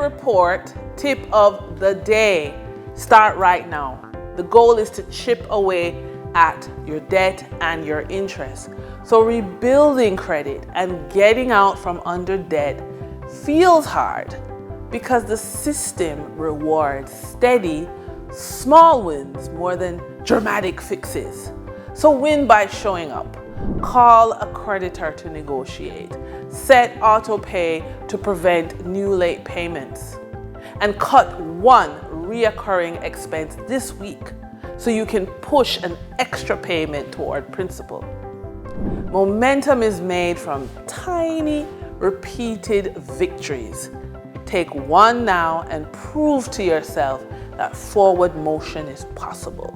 report tip of the day. Start right now. The goal is to chip away at your debt and your interest. So rebuilding credit and getting out from under debt feels hard because the system rewards steady, small wins more than dramatic fixes. So win by showing up. Call a creditor to negotiate. Set auto pay to prevent new late payments. And cut one reoccurring expense this week so you can push an extra payment toward principal. Momentum is made from tiny, repeated victories. Take one now and prove to yourself that forward motion is possible.